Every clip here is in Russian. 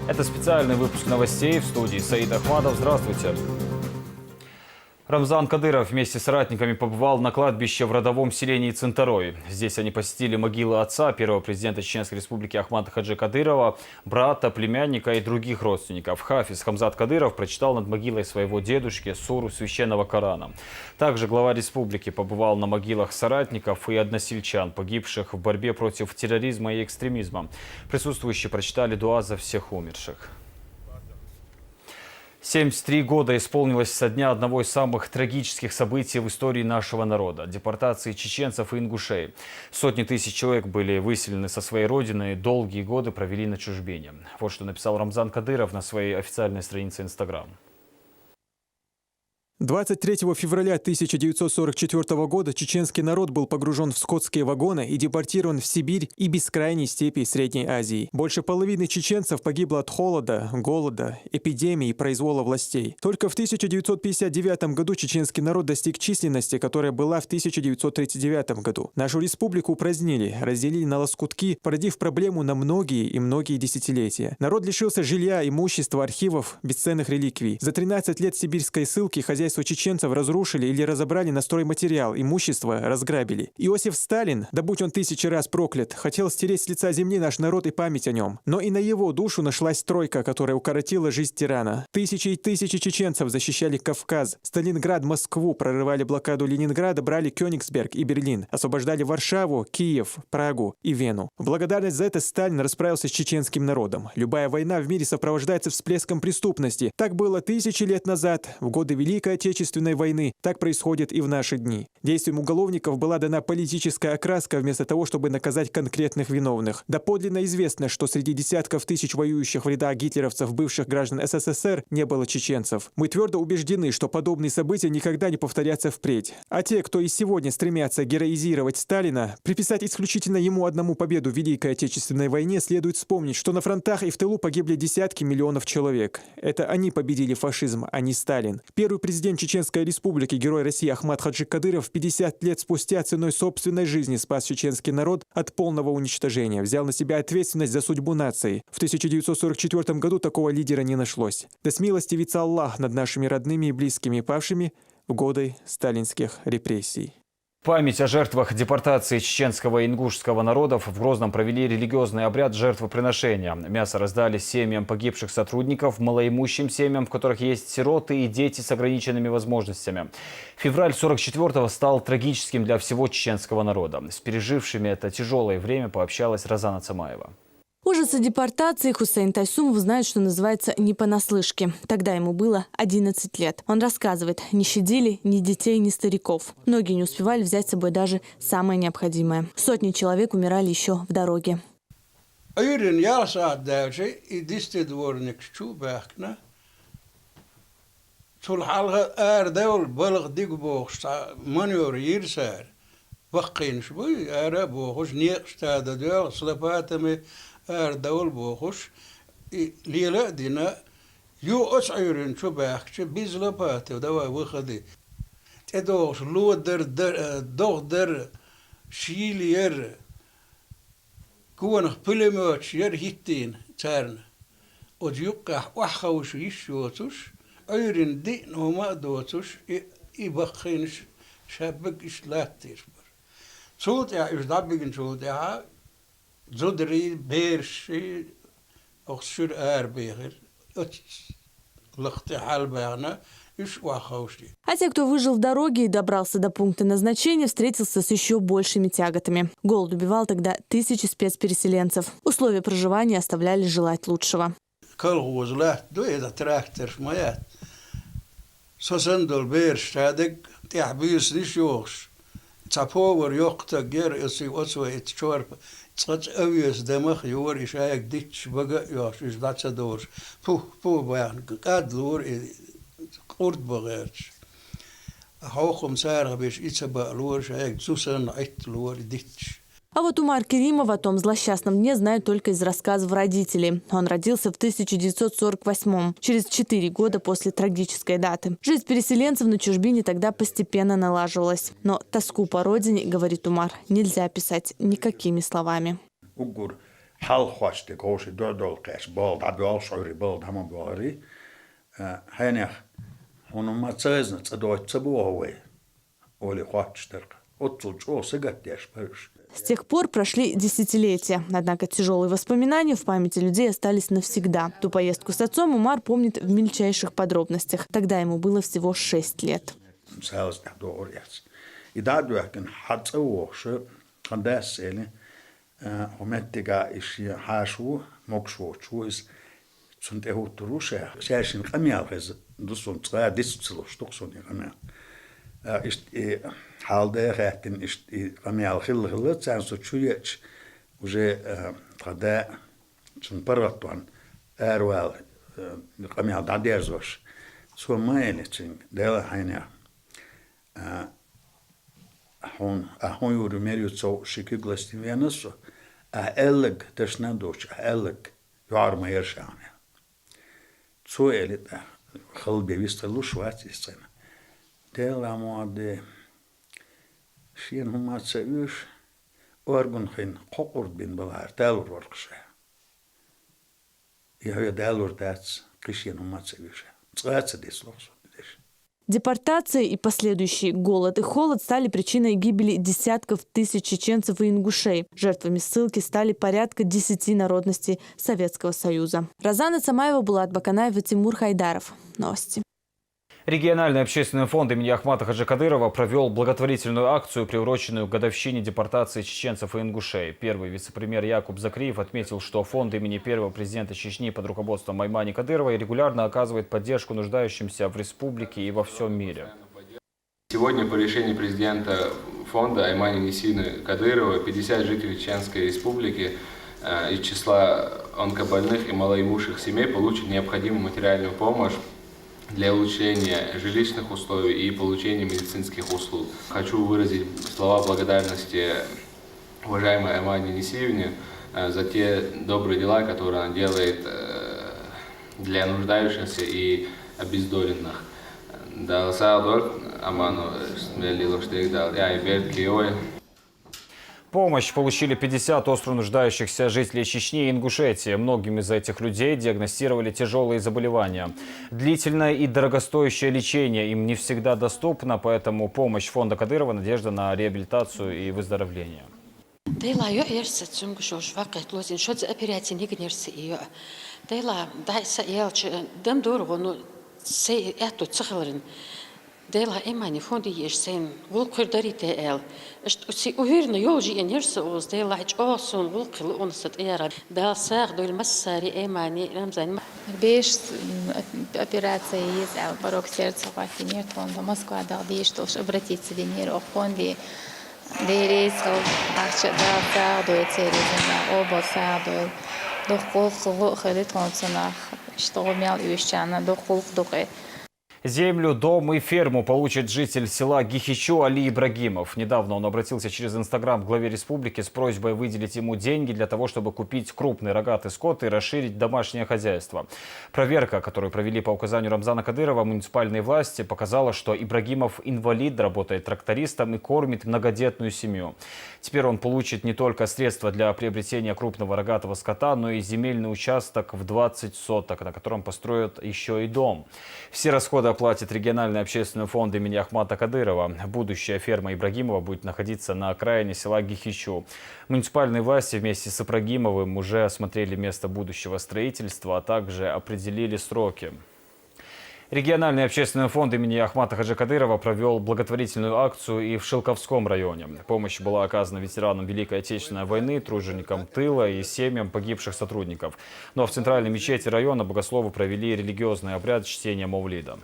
Это специальный выпуск новостей в студии Саид Ахмадов. Здравствуйте. Рамзан Кадыров вместе с соратниками побывал на кладбище в родовом селении Цинтарой. Здесь они посетили могилы отца первого президента Чеченской республики Ахмада Хаджи Кадырова, брата, племянника и других родственников. Хафиз Хамзат Кадыров прочитал над могилой своего дедушки суру священного Корана. Также глава республики побывал на могилах соратников и односельчан, погибших в борьбе против терроризма и экстремизма. Присутствующие прочитали дуа за всех умерших. 73 года исполнилось со дня одного из самых трагических событий в истории нашего народа – депортации чеченцев и ингушей. Сотни тысяч человек были выселены со своей родины и долгие годы провели на чужбине. Вот что написал Рамзан Кадыров на своей официальной странице Инстаграм. 23 февраля 1944 года чеченский народ был погружен в скотские вагоны и депортирован в Сибирь и бескрайние степи Средней Азии. Больше половины чеченцев погибло от холода, голода, эпидемии и произвола властей. Только в 1959 году чеченский народ достиг численности, которая была в 1939 году. Нашу республику упразднили, разделили на лоскутки, породив проблему на многие и многие десятилетия. Народ лишился жилья, имущества, архивов, бесценных реликвий. За 13 лет сибирской ссылки хозяйство чеченцев разрушили или разобрали на стройматериал, имущество разграбили. Иосиф Сталин, да будь он 1000 раз проклят, хотел стереть с лица земли наш народ и память о нем. Но и на его душу нашлась тройка, которая укоротила жизнь тирана. Тысячи и тысячи чеченцев защищали Кавказ, Сталинград, Москву, прорывали блокаду Ленинграда, брали Кёнигсберг и Берлин, освобождали Варшаву, Киев, Прагу и Вену. В благодарность за это Сталин расправился с чеченским народом. Любая война в мире сопровождается всплеском преступности. Так было 1000 лет назад, в годы Великой Отечественной войны. Так происходит и в наши дни. Действиям уголовников была дана политическая окраска вместо того, чтобы наказать конкретных виновных. Доподлинно известно, что среди десятков тысяч воюющих в рядах гитлеровцев, бывших граждан СССР, не было чеченцев. Мы твердо убеждены, что подобные события никогда не повторятся впредь. А те, кто и сегодня стремятся героизировать Сталина, приписать исключительно ему одному победу в Великой Отечественной войне, следует вспомнить, что на фронтах и в тылу погибли десятки миллионов человек. Это они победили фашизм, а не Сталин. Первый президент Чеченской республики, герой России Ахмад Хаджи Кадыров 50 лет спустя ценой собственной жизни спас чеченский народ от полного уничтожения, взял на себя ответственность за судьбу нации. В 1944 году такого лидера не нашлось. Да смилостивится Аллах над нашими родными и близкими, павшими в годы сталинских репрессий. Память о жертвах депортации чеченского и ингушского народов в Грозном провели религиозный обряд жертвоприношения. Мясо раздали семьям погибших сотрудников, малоимущим семьям, в которых есть сироты и дети с ограниченными возможностями. Февраль 44-го стал трагическим для всего чеченского народа. С пережившими это тяжелое время пообщалась Розана Цамаева. Ужасы депортации Хусейн Тайсумов знает, что называется, не понаслышке. Тогда ему было 11 лет. Он рассказывает, не щадили ни детей, ни стариков. Многие не успевали взять с собой даже самое необходимое. Сотни человек умирали еще в дороге. دول بوخش ليلا دينا يو أشعرن شو بحكي بيزلبات ودوا وخدي تدوش لو در شيلير كون بلموت ير هيتين تارن وديوقع وحوش يشوتش عيرن دي نوما دوتش يبخينش شابك إشلاتير صوت يا إيش دابين صوت يا زودري بيرشي أخسر أربيغر لختحال بيغنا إيش واخوشي. А те, кто выжил в дороге и добрался до пункта назначения, встретился с еще большими тяготами. Голод убивал тогда тысячи спецпереселенцев. Условия проживания оставляли желать лучшего. تابور يقطع غير يسي وصوي تشورب تقط أويس دمخ يور إشايك ديتش بقى يوش إش داتش دور بو بيان قاد لور قرد بغيرش هوخم سارغ بيش إتسبق لور شايك زوسن عيت لور ديتش. А вот Умар Керимов о том злосчастном дне знает только из рассказов родителей. Он родился в 1948-м, через 4 года после трагической даты. Жизнь переселенцев на чужбине тогда постепенно налаживалась. Но тоску по родине, говорит Умар, нельзя описать никакими словами. حال خواسته کوشی دو کش بال دبیال شوری بال همه باری هنیخ هنوز ما تزن تدوت تبوه оли хватчтерка. От тут о сыгаттяш парыш. С тех пор прошли десятилетия. Однако тяжелые воспоминания в памяти людей остались навсегда. Ту поездку с отцом Умар помнит в мельчайших подробностях. Тогда ему было всего 6 лет. И да, дуакен хацауоши, кандасели, уметтига иши хашу, мокшвочу из цунтехутуруше. Сяшин камял из дусун цая дисцило штуксун камял. حالده خاطن قميال خل تانسو تشويش وجه قدا شن برطوان أروال قميال داديرزوش سو ما يلتين دلا حينا هون يورو ميريو تسو شكيغلستي فينسو ألق تشنادوش ألق يعر ما يرشانه سو يلت خل بيستلوش واتي السنة دلا مود شين هم تسويش أرجون خين ققر بين بالعر دالور ورقشة يهوي دالور داتس قشين هم تسويش تغاتس ديس لوكسو بديش. Депортация и последующий голод и холод стали причиной гибели десятков тысяч чеченцев и ингушей. Жертвами ссылки стали порядка 10 народностей Советского Союза. Розана Цамаева, Булат Баканаев и Тимур Хайдаров. Новости. Региональный общественный фонд имени Ахмата Хаджи Кадырова провел благотворительную акцию, приуроченную к годовщине депортации чеченцев и ингушей. Первый вице-премьер Якуб Закриев отметил, что фонд имени первого президента Чечни под руководством Аймани Кадыровой регулярно оказывает поддержку нуждающимся в республике и во всем мире. Сегодня по решению президента фонда Аймани Несины Кадыровой 50 жителей Чеченской республики из числа онкобольных и малоимущих семей получат необходимую материальную помощь для улучшения жилищных условий и получения медицинских услуг. Хочу выразить слова благодарности уважаемой Аймани Несиевне за те добрые дела, которые она делает для нуждающихся и обездоленных. Помощь получили 50 остро нуждающихся жителей Чечни и Ингушетии. Многим из этих людей диагностировали тяжелые заболевания. Длительное и дорогостоящее лечение им не всегда доступно, поэтому помощь фонда Кадырова – надежда на реабилитацию и выздоровление. Дела имани фонди ешсен вулкыр дарите эл. Си уверенно ёжи энерса оз дела хич осон вулкыл онсат эра. Да саг дол массари имани рамзан. Беш операция есть, а порог сердца хватит нет фонда. Москва дал что обратиться в Венеру фонде. Дерес ахча да саг до церезна оба саг до холх ходит концнах. Что умел ющана до холх дохе. Землю, дом и ферму получит житель села Гихичу Али Ибрагимов. Недавно он обратился через Инстаграм к главе республики с просьбой выделить ему деньги для того, чтобы купить крупный рогатый скот и расширить домашнее хозяйство. Проверка, которую провели по указанию Рамзана Кадырова муниципальные власти, показала, что Ибрагимов инвалид, работает трактористом и кормит многодетную семью. Теперь он получит не только средства для приобретения крупного рогатого скота, но и земельный участок в 20 соток, на котором построят еще и дом. Все расходы оплатит региональный общественный фонд имени Ахмата Кадырова. Будущая ферма Ибрагимова будет находиться на окраине села Гихичу. Муниципальные власти вместе с Ибрагимовым уже осмотрели место будущего строительства, а также определили сроки. Региональный общественный фонд имени Ахмата Хаджи Кадырова провел благотворительную акцию и в Шилковском районе. Помощь была оказана ветеранам Великой Отечественной войны, труженикам тыла и семьям погибших сотрудников. Ну а в центральной мечети района богословы провели религиозный обряд чтения Мавлида.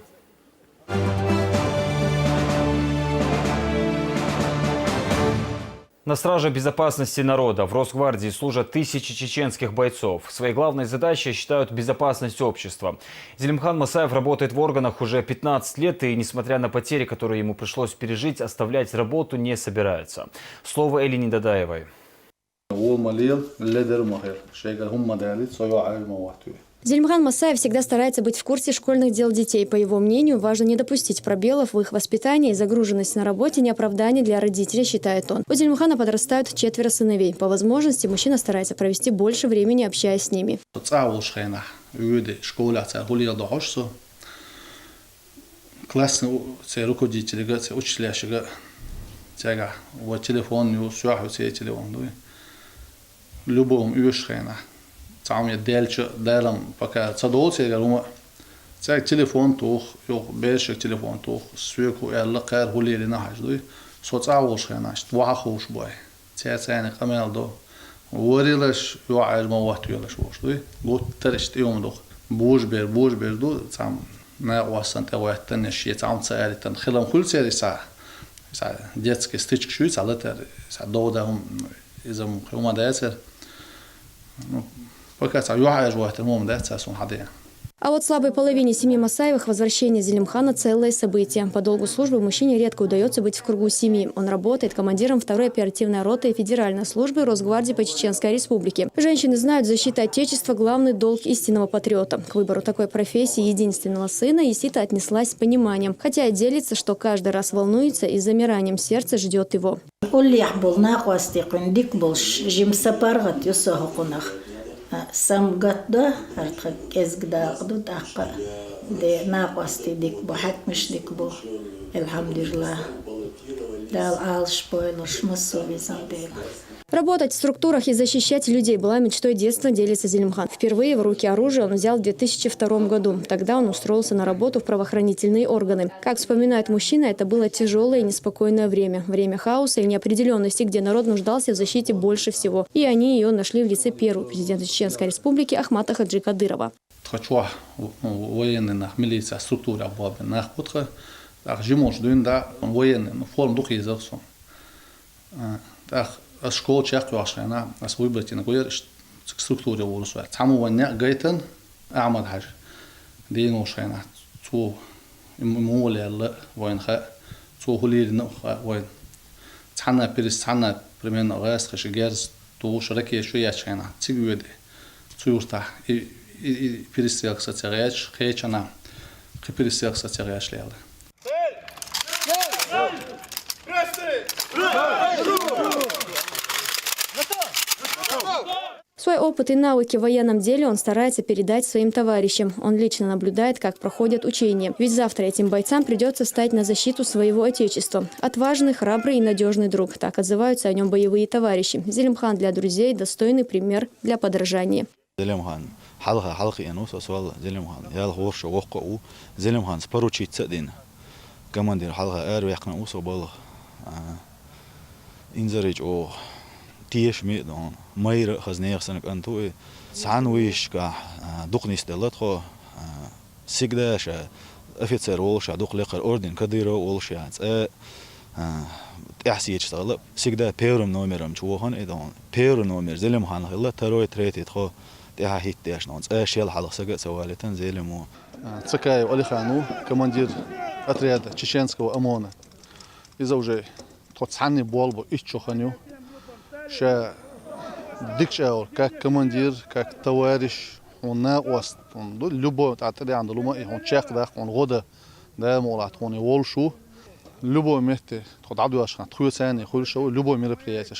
На страже безопасности народа в Росгвардии служат тысячи чеченских бойцов. Своей главной задачей считают безопасность общества. Зелимхан Масаев работает в органах уже 15 лет и, несмотря на потери, которые ему пришлось пережить, оставлять работу не собирается. Слово Элине Дадаевой. Зелимхан Масаев всегда старается быть в курсе школьных дел детей. По его мнению, важно не допустить пробелов в их воспитании, и загруженность на работе не оправдание для родителей, считает он. У Зелимхана подрастают 4 сыновей. По возможности мужчина старается провести больше времени, общаясь с ними. Классный руководитель, учителя, тяга, вот телефон, телефон, любом юшхена. Там я делам пока цадол тяга, тяг телефон тух, больше телефон тух, свеку эллакар гулили нахаж, соцавушхена, вахуш бой, тяцайны камелдо, ворилаш юаж маватюлаш вош, год тершт юмдох, бужбер ду, там на уасан тевояттан нешие там цаэритан хилам хулцери са детский стычк шуйц алатер са доудахум изам хумадайсер ну пока са юааж ваатер момдайса сун хадия. А вот слабой половине семьи Масаевых возвращение Зелимхана – целое событие. По долгу службы мужчине редко удается быть в кругу семьи. Он работает командиром 2-й оперативной роты Федеральной службы Росгвардии по Чеченской Республике. Женщины знают, защита Отечества – главный долг истинного патриота. К выбору такой профессии единственного сына Исита отнеслась с пониманием, хотя и делится, что каждый раз волнуется и с замиранием сердца ждет его. Сам гадда артха кезгда гдут аqa де нaqasti dik bu hatmish dik bu alhamdulillah дал алш пойлош массовизам дел. Работать в структурах и защищать людей была мечтой детства, делится Зелимхан. Впервые в руки оружие он взял в 2002 году. Тогда он устроился на работу в правоохранительные органы. Как вспоминает мужчина, это было тяжелое и неспокойное время. Время хаоса и неопределенности, где народ нуждался в защите больше всего. И они ее нашли в лице первого президента Чеченской Республики Ахмата Хаджи Кадырова. Военная милиция, структура военных подха, так жимош дуинда военный, форм дух языком. Так школа чех вашена, нас выбрать на кое структуре урусуа. Таму ваня гайтен Ахмад Хадж. Дину шена, цу муле военха, цу хулир воен. Цана перестана примерно раз хашигерс ту шраки шуя шена. Цигуеде. Цуюрта и перестрелка царяч, хечана, перестрелка царяч лела. Свой опыт и навыки в военном деле он старается передать своим товарищам. Он лично наблюдает, как проходят учения. Ведь завтра этим бойцам придется стать на защиту своего отечества. Отважный, храбрый и надежный друг. Так отзываются о нем боевые товарищи. Зелимхан для друзей – достойный пример для подражания. Зелимхан, халха янус освал Зелимхан. Ял хорш вокку Зелимхан споручит цадин. Командир халха эр вякна усобал. Инзарич о тиеш медон. Майр хазнеясанк антуи санвишка духнистелат хо всегда ша офицер олша духлекар орден Кадырова олша. Ясиеч стала всегда первым номером чуохан эдон. Первый номер Зелимхан хилла второй третий хо تهاهيت داشنونس أشياء حلقة سجت سوالتن زي لمو. Цакаев Алихану, командир отряда чеченского ОМОНа. إذا уже тот самый болбо ищуханю, что дикшаор как командир, как товарищ, он на ост, он любой отряд, он чех да, он года да молот, он и волшу, любой месте, тот адуашка, труйцайный, хульшо, любой мероприятие.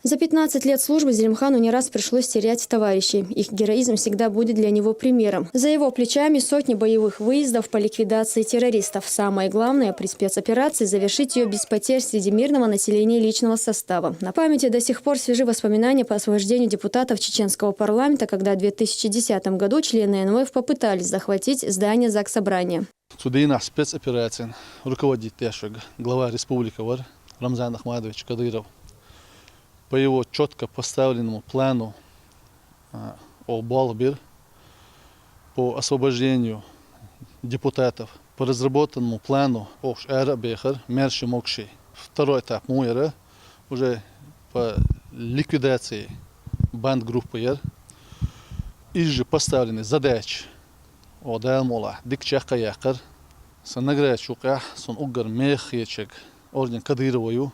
За 15 лет службы Зелимхану не раз пришлось терять товарищей. Их героизм всегда будет для него примером. За его плечами сотни боевых выездов по ликвидации террористов. Самое главное при спецоперации – завершить ее без потерь среди мирного населения и личного состава. На памяти до сих пор свежи воспоминания по освобождению депутатов чеченского парламента, когда в 2010 году члены НВФ попытались захватить здание Заксобрания. Судейна спецоперация руководит глава республики Рамзан Ахмадович Кадыров. По его четко поставленному плану Балбир по освобождению депутатов, по разработанному плану Бехар, Мерши Мокши. Второй этап Муэра уже по ликвидации банд-группы и же поставлены задачи Одалмола, Дикчака Якар, Санаграчука, Сон Угар Мехечек, орден Кадыровою,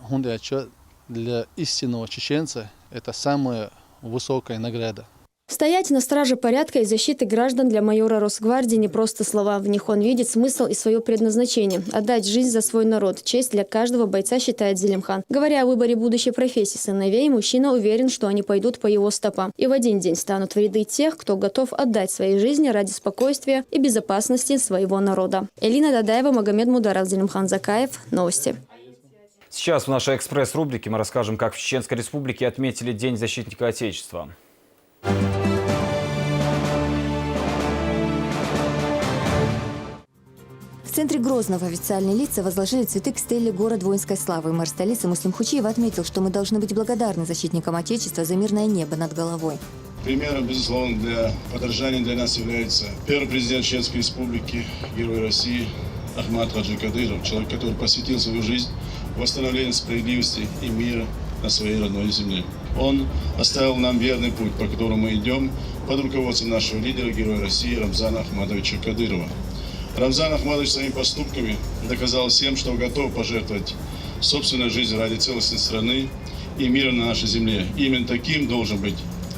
Хундяча Для истинного чеченца это самая высокая награда. Стоять на страже порядка и защиты граждан для майора Росгвардии не просто слова. В них он видит смысл и свое предназначение – отдать жизнь за свой народ. Честь для каждого бойца, считает Зелимхан. Говоря о выборе будущей профессии сыновей, мужчина уверен, что они пойдут по его стопам. И в один день станут в ряды тех, кто готов отдать свои жизни ради спокойствия и безопасности своего народа. Элина Дадаева, Магомед Мударов, Зелимхан Закаев. Новости. Сейчас в нашей экспресс-рубрике мы расскажем, как в Чеченской Республике отметили День защитника Отечества. В центре Грозного официальные лица возложили цветы к стеле «Город воинской славы». Мэр столицы Муслим Хучиев отметил, что мы должны быть благодарны защитникам Отечества за мирное небо над головой. Примером, безусловно, для подражания для нас является первый президент Чеченской Республики, герой России Ахмат Хаджи Кадыров, человек, который посвятил свою жизнь восстановлению справедливости и мира на своей родной земле. Он оставил нам верный путь, по которому мы идем, под руководством нашего лидера, героя России Рамзана Ахматовича Кадырова. Рамзан Ахматович своими поступками доказал всем, что готов пожертвовать собственной жизнью ради целостности страны и мира на нашей земле. Именно таким должен быть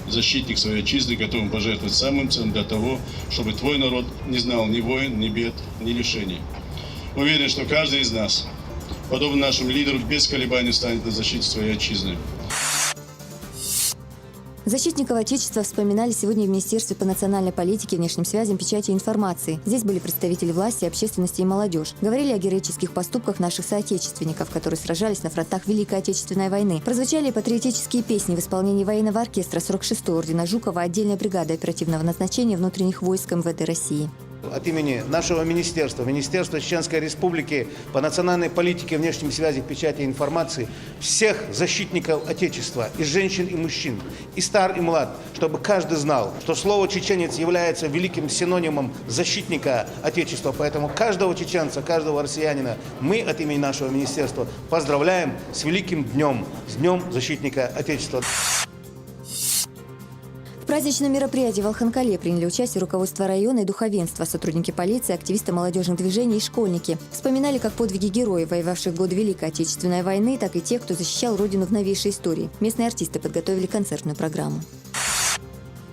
защитник своей отчизны, готовым пожертвовать самым ценным для того, чтобы твой народ не знал ни войн, ни бед, ни лишений. Уверен, что каждый из нас, подобно нашему лидеру, без колебаний станет на защите своей отчизны. Защитников Отечества вспоминали сегодня в Министерстве по национальной политике, внешним связям, печати и информации. Здесь были представители власти, общественности и молодежь. Говорили о героических поступках наших соотечественников, которые сражались на фронтах Великой Отечественной войны. Прозвучали патриотические песни в исполнении военного оркестра 46-й ордена Жукова, отдельной бригады оперативного назначения внутренних войск МВД России. От имени нашего министерства, Министерства Чеченской Республики по национальной политике, внешним связям, печати и информации, всех защитников Отечества, и женщин, и мужчин, и стар, и млад, чтобы каждый знал, что слово «чеченец» является великим синонимом защитника Отечества. Поэтому каждого чеченца, каждого россиянина мы от имени нашего министерства поздравляем с великим днем, с Днем защитника Отечества. В праздничном мероприятии в Алханкале приняли участие руководство района и духовенство, сотрудники полиции, активисты молодежных движений и школьники. Вспоминали как подвиги героев, воевавших в годы Великой Отечественной войны, так и тех, кто защищал родину в новейшей истории. Местные артисты подготовили концертную программу.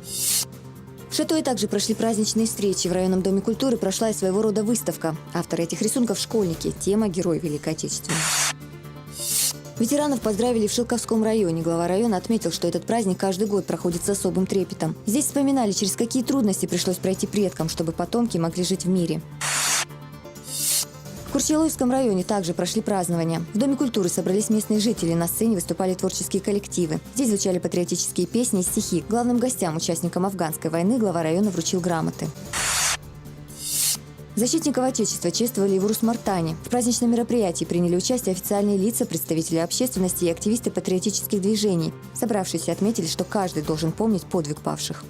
В Шатое также прошли праздничные встречи. В районном доме культуры прошла и своего рода выставка. Авторы этих рисунков – школьники. Тема – герои Великой Отечественной. Ветеранов поздравили в Шилковском районе. Глава района отметил, что этот праздник каждый год проходит с особым трепетом. Здесь вспоминали, через какие трудности пришлось пройти предкам, чтобы потомки могли жить в мире. В Курчелойском районе также прошли празднования. В Доме культуры собрались местные жители. На сцене выступали творческие коллективы. Здесь звучали патриотические песни и стихи. Главным гостям, участникам афганской войны, глава района вручил грамоты. Защитников Отечества чествовали и в Урус-Мартане. В праздничном мероприятии приняли участие официальные лица, представители общественности и активисты патриотических движений. Собравшиеся отметили, что каждый должен помнить подвиг павших.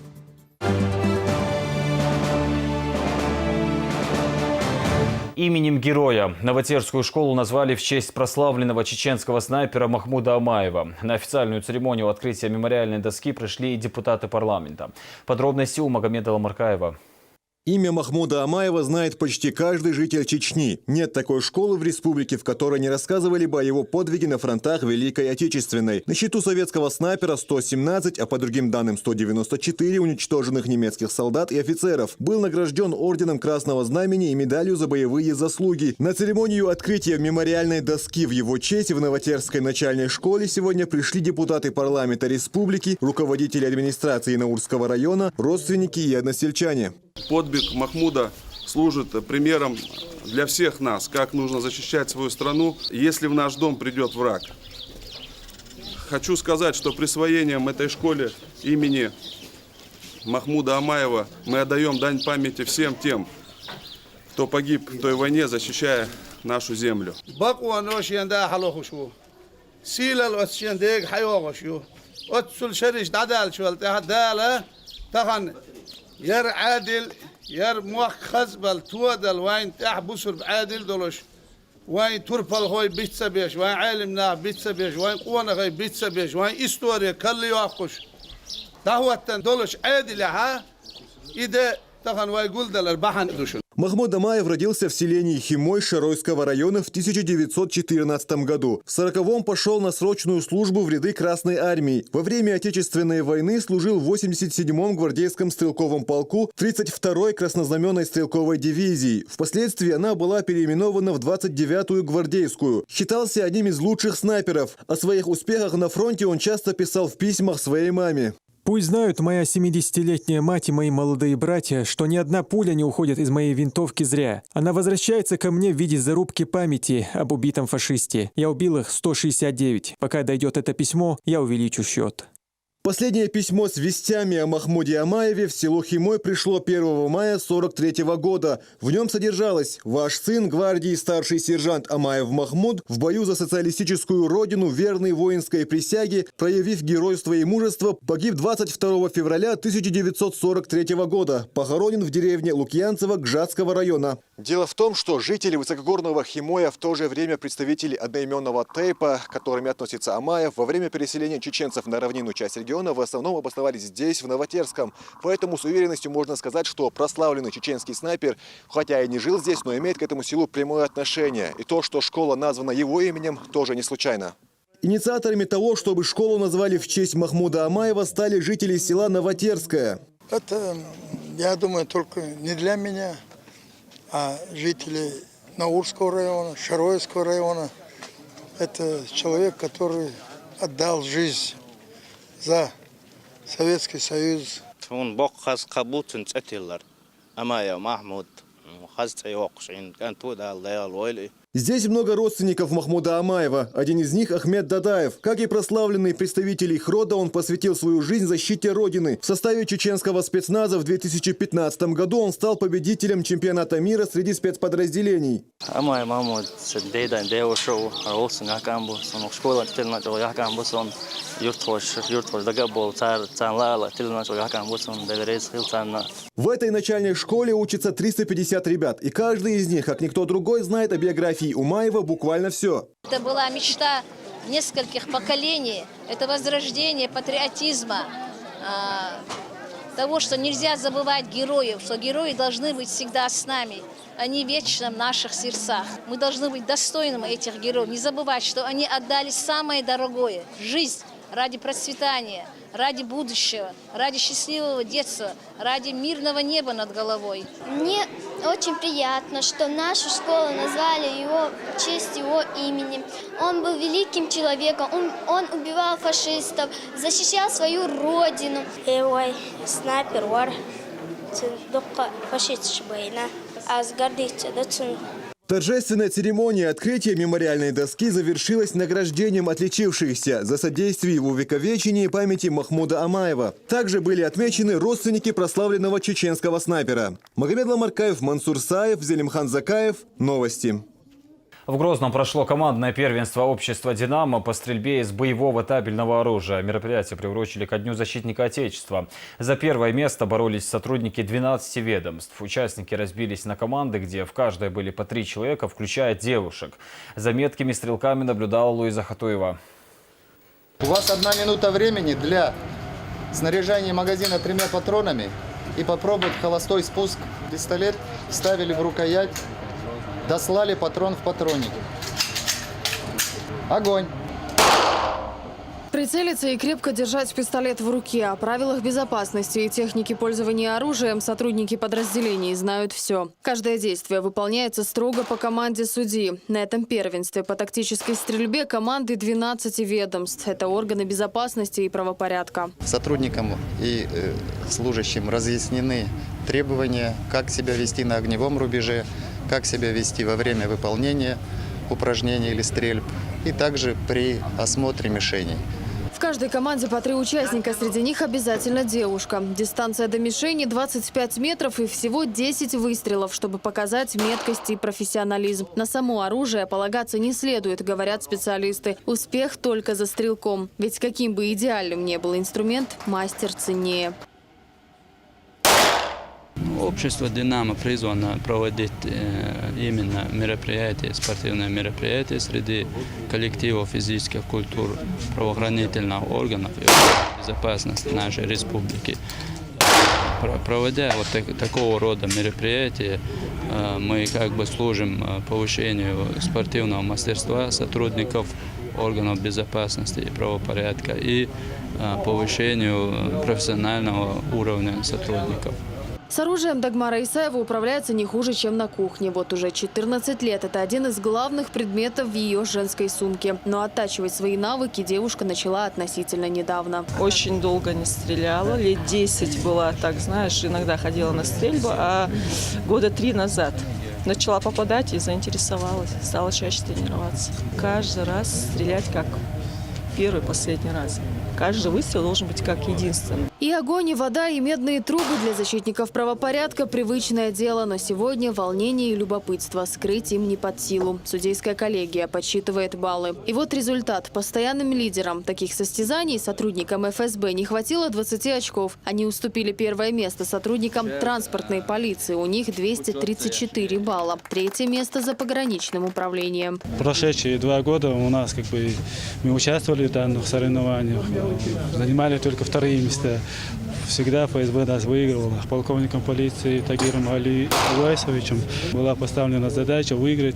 Именем героя Новотерскую школу назвали в честь прославленного чеченского снайпера Махмуда Амаева. На официальную церемонию открытия мемориальной доски пришли и депутаты парламента. Подробности у Магомеда Ламаркаева. Имя Махмуда Амаева знает почти каждый житель Чечни. Нет такой школы в республике, в которой не рассказывали бы о его подвиге на фронтах Великой Отечественной. На счету советского снайпера 117, а по другим данным 194 уничтоженных немецких солдат и офицеров. Был награжден орденом Красного Знамени и медалью за боевые заслуги. На церемонию открытия мемориальной доски в его честь в Новотерской начальной школе сегодня пришли депутаты парламента республики, руководители администрации Наурского района, родственники и односельчане. Подвиг Махмуда служит примером для всех нас, как нужно защищать свою страну, если в наш дом придет враг. Хочу сказать, что присвоением этой школе имени Махмуда Амаева мы отдаем дань памяти всем тем, кто погиб в той войне, защищая нашу землю. ير عادل ير مؤخذ بالتودل وين تحبسر بعادل دولش وين تربل هوي بيتسبيش وين عالمنا بيتسبيش وين قوانا غي بيتسبيش وين استوريا كل يوقش دهوة دولش عادل ها إذا تخن ويقول دل البحن دوشن Махмуд Амаев родился в селении Химой Шаройского района в 1914 году. В 40-м пошел на срочную службу в ряды Красной армии. Во время Отечественной войны служил в 87-м гвардейском стрелковом полку 32-й краснознаменной стрелковой дивизии. Впоследствии она была переименована в 29-ю гвардейскую. Считался одним из лучших снайперов. О своих успехах на фронте он часто писал в письмах своей маме. Пусть знают моя 70-летняя мать и мои молодые братья, что ни одна пуля не уходит из моей винтовки зря. Она возвращается ко мне в виде зарубки памяти об убитом фашисте. Я убил их 169. Пока дойдет это письмо, я увеличу счет. Последнее письмо с вестями о Махмуде Амаеве в село Химой пришло 1 мая 1943 года. В нем содержалось: «Ваш сын, гвардии старший сержант Амаев Махмуд, в бою за социалистическую родину, верный воинской присяге, проявив геройство и мужество, погиб 22 февраля 1943 года. Похоронен в деревне Лукьянцево Гжатского района». Дело в том, что жители высокогорного Химоя, в то же время представители одноименного тейпа, к которым относится Амаев, во время переселения чеченцев на равнину часть региона в основном обосновались здесь, в Новотерском. Поэтому с уверенностью можно сказать, что прославленный чеченский снайпер, хотя и не жил здесь, но имеет к этому селу прямое отношение. И то, что школа названа его именем, тоже не случайно. Инициаторами того, чтобы школу назвали в честь Махмуда Амаева, стали жители села Новотерское. Это, я думаю, только не для меня, а жители Наурского района, Шаройского района. Это человек, который отдал жизнь за Советский Союз. Здесь много родственников Махмуда Амаева. Один из них – Ахмед Дадаев. Как и прославленный представитель их рода, он посвятил свою жизнь защите Родины. В составе чеченского спецназа в 2015 году он стал победителем чемпионата мира среди спецподразделений. В этой начальной школе учатся 350 ребят. И каждый из них, как никто другой, знает о биографии Умаева буквально все. Это была мечта нескольких поколений. Это возрождение патриотизма. Того, что нельзя забывать героев, что герои должны быть всегда с нами. Они вечно в наших сердцах. Мы должны быть достойными этих героев. Не забывать, что они отдали самое дорогое – жизнь ради процветания, ради будущего, ради счастливого детства, ради мирного неба над головой. Мне очень приятно, что нашу школу назвали его в честь его имени. Он был великим человеком, он убивал фашистов, защищал свою родину. Снайпер вар, фашист шбейна, а с гордостью дацун. Торжественная церемония открытия мемориальной доски завершилась награждением отличившихся за содействие в увековечении памяти Махмуда Амаева. Также были отмечены родственники прославленного чеченского снайпера. Магомед Ламаркаев, Мансур Саев, Зелимхан Закаев. Новости. В Грозном прошло командное первенство общества «Динамо» по стрельбе из боевого табельного оружия. Мероприятие приурочили ко Дню защитника Отечества. За первое место боролись сотрудники 12 ведомств. Участники разбились на команды, где в каждой были по 3 человека, включая девушек. За меткими стрелками наблюдала Луиза Хатуева. У вас 1 минута времени для снаряжения магазина 3 патронами и попробовать холостой спуск. Пистолет вставили в рукоять. Дослали патрон в патронник. Огонь! Прицелиться и крепко держать пистолет в руке. О правилах безопасности и технике пользования оружием сотрудники подразделений знают все. Каждое действие выполняется строго по команде судьи. На этом первенстве по тактической стрельбе команды 12 ведомств. Это органы безопасности и правопорядка. Сотрудникам и служащим разъяснены требования, как себя вести на огневом рубеже, как себя вести во время выполнения упражнений или стрельб, и также при осмотре мишеней. В каждой команде по 3 участника, среди них обязательно девушка. Дистанция до мишени 25 метров и всего 10 выстрелов, чтобы показать меткость и профессионализм. На само оружие полагаться не следует, говорят специалисты. Успех только за стрелком. Ведь каким бы идеальным ни был инструмент, мастер ценнее. Общество «Динамо» призвано проводить именно мероприятия, спортивные мероприятия среди коллективов физических культур, правоохранительных органов и безопасности нашей республики. проводя вот такого рода мероприятия, мы как бы служим повышению спортивного мастерства сотрудников органов безопасности и правопорядка и повышению профессионального уровня сотрудников. С оружием Дагмара Исаева управляется не хуже, чем на кухне. Вот уже 14 лет. Это один из главных предметов в ее женской сумке. Но оттачивать свои навыки девушка начала относительно недавно. Очень долго не стреляла. Лет 10 была, так знаешь, иногда ходила на стрельбу. А года 3 назад начала попадать и заинтересовалась. Стала чаще тренироваться. Каждый раз стрелять как первый, последний раз. Каждый выстрел должен быть как единственный. И огонь, и вода, и медные трубы для защитников правопорядка – привычное дело. Но сегодня волнение и любопытство скрыть им не под силу. Судейская коллегия подсчитывает баллы. И вот результат. Постоянным лидерам таких состязаний, сотрудникам ФСБ, не хватило 20 очков. Они уступили первое место сотрудникам транспортной полиции. У них 234 балла. Третье место за пограничным управлением. Прошедшие 2 года у нас мы участвовали в данных соревнованиях. Занимали только 2-е места. Всегда ФСБ нас выигрывал. Полковником полиции Тагиром Али Уайсовичем была поставлена задача выиграть,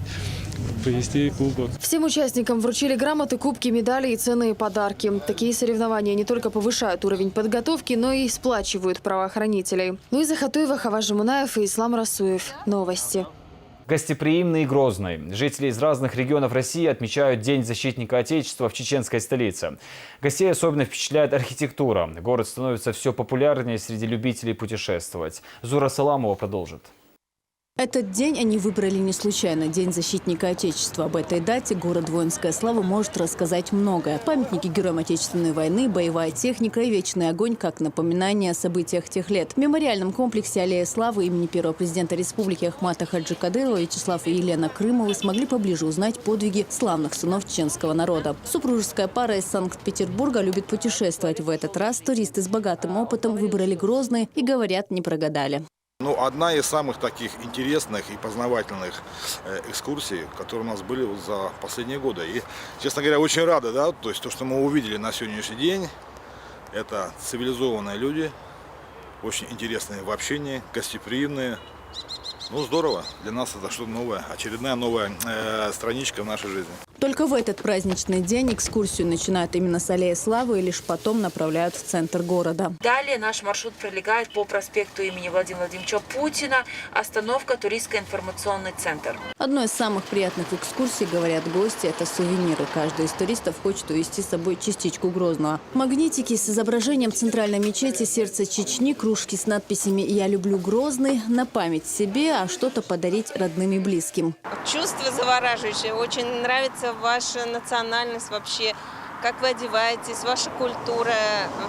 привезти кубок. Всем участникам вручили грамоты, кубки, медали и ценные подарки. Такие соревнования не только повышают уровень подготовки, но и сплачивают правоохранителей. Луиза Хатуева, Хава Жамунаев и Ислам Расуев. Новости. Гостеприимный и Грозный. Жители из разных регионов России отмечают День защитника Отечества в чеченской столице. Гостей особенно впечатляет архитектура. Город становится все популярнее среди любителей путешествовать. Зура Саламова продолжит. Этот день они выбрали не случайно – День защитника Отечества. Об этой дате город «Воинская слава» может рассказать многое. Памятники героям Отечественной войны, боевая техника и вечный огонь как напоминание о событиях тех лет. В мемориальном комплексе «Аллея славы» имени первого президента республики Ахмата Хаджи Кадырова Вячеслав и Елена Крымовы смогли поближе узнать подвиги славных сынов чеченского народа. Супружеская пара из Санкт-Петербурга любит путешествовать. В этот раз туристы с богатым опытом выбрали Грозный и, говорят, не прогадали. Одна из самых таких интересных и познавательных экскурсий, которые у нас были за последние годы. И, честно говоря, очень рады, да, то есть то, что мы увидели на сегодняшний день, это цивилизованные люди, очень интересные в общении, гостеприимные. Здорово. Для нас это что-то новое, очередная новая страничка в нашей жизни. Только в этот праздничный день экскурсию начинают именно с Аллеи Славы и лишь потом направляют в центр города. Далее наш маршрут пролегает по проспекту имени Владимира Владимировича Путина, остановка туристско-информационный центр. Одной из самых приятных экскурсий, говорят гости, это сувениры. Каждый из туристов хочет увезти с собой частичку Грозного. Магнитики с изображением центральной мечети «Сердце Чечни», кружки с надписями «Я люблю Грозный», на память себе, а что-то подарить родным и близким. Чувство завораживающее. Очень нравится ваша национальность вообще, как вы одеваетесь, ваша культура,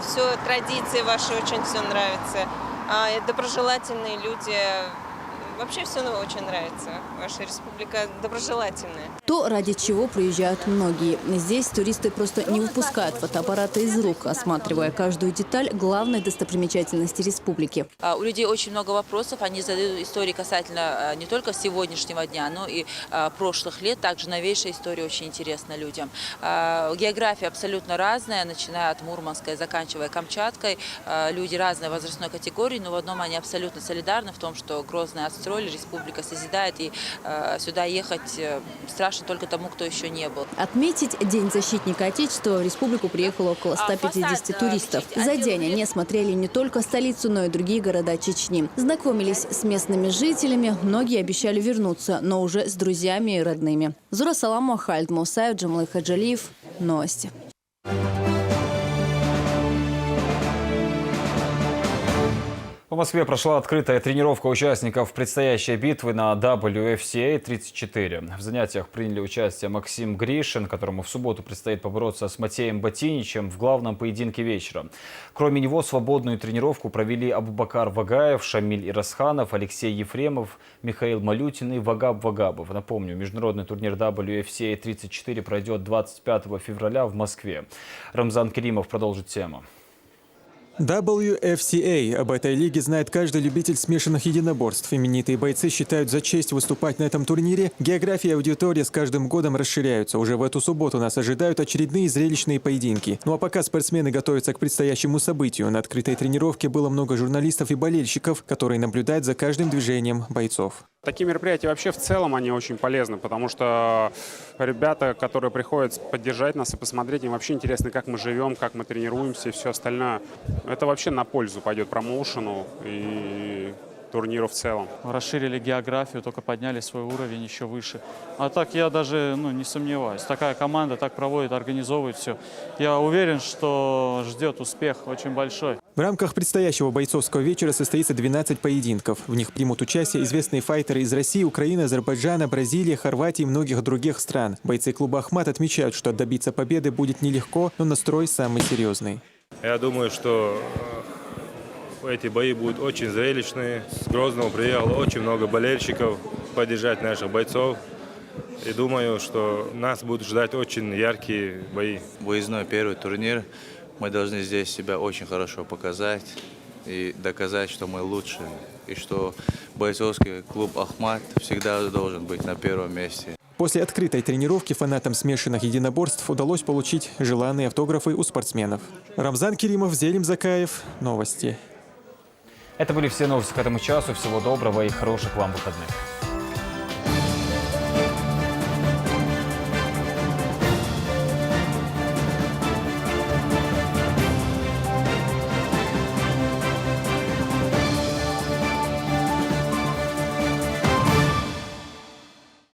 все традиции ваши очень все нравится. Доброжелательные люди. Вообще все очень нравится. Ваша республика доброжелательная. То, ради чего приезжают многие. Здесь туристы просто не выпускают фотоаппараты из рук, осматривая каждую деталь главной достопримечательности республики. У людей очень много вопросов. Они задают истории касательно не только сегодняшнего дня, но и прошлых лет. Также новейшая история очень интересна людям. География абсолютно разная, начиная от Мурманска и заканчивая Камчаткой. Люди разной возрастной категории, но в одном они абсолютно солидарны в том, что Грозный отстроили, республика созидает, и сюда ехать страшно только тому, кто еще не был. Отметить День защитника Отечества в республику приехало около 150 туристов. За день они осмотрели не только столицу, но и другие города Чечни. Знакомились с местными жителями, многие обещали вернуться, но уже с друзьями и родными. Зура Саламова, Халид Мусаев, Джамлы Хаджалиев. Новости. В Москве прошла открытая тренировка участников предстоящей битвы на WFCA 34. В занятиях приняли участие Максим Гришин, которому в субботу предстоит побороться с Матеем Ботиничем в главном поединке вечера. Кроме него свободную тренировку провели Абубакар Вагаев, Шамиль Ирасханов, Алексей Ефремов, Михаил Малютин и Вагаб Вагабов. Напомню, международный турнир WFCA 34 пройдет 25 февраля в Москве. Рамзан Керимов продолжит тему. WFCA. Об этой лиге знает каждый любитель смешанных единоборств. Именитые бойцы считают за честь выступать на этом турнире. География и аудитория с каждым годом расширяются. Уже в эту субботу нас ожидают очередные зрелищные поединки. Ну а пока спортсмены готовятся к предстоящему событию, на открытой тренировке было много журналистов и болельщиков, которые наблюдают за каждым движением бойцов. Такие мероприятия вообще в целом они очень полезны, потому что ребята, которые приходят поддержать нас и посмотреть, им вообще интересно, как мы живем, как мы тренируемся и все остальное. Это вообще на пользу пойдет промоушену и турниру в целом. Расширили географию, только подняли свой уровень еще выше. А так я даже не сомневаюсь. Такая команда так проводит, организовывает все. Я уверен, что ждет успех очень большой. В рамках предстоящего бойцовского вечера состоится 12 поединков. В них примут участие известные файтеры из России, Украины, Азербайджана, Бразилии, Хорватии и многих других стран. Бойцы клуба «Ахмат» отмечают, что добиться победы будет нелегко, но настрой самый серьезный. Я думаю, что эти бои будут очень зрелищные. С Грозного приехало очень много болельщиков поддержать наших бойцов. И думаю, что нас будут ждать очень яркие бои. Выездной первый турнир. Мы должны здесь себя очень хорошо показать и доказать, что мы лучшие. И что бойцовский клуб «Ахмат» всегда должен быть на первом месте. После открытой тренировки фанатам смешанных единоборств удалось получить желанные автографы у спортсменов. Рамзан Керимов, Зелим Закаев. Новости. Это были все новости к этому часу. Всего доброго и хороших вам выходных.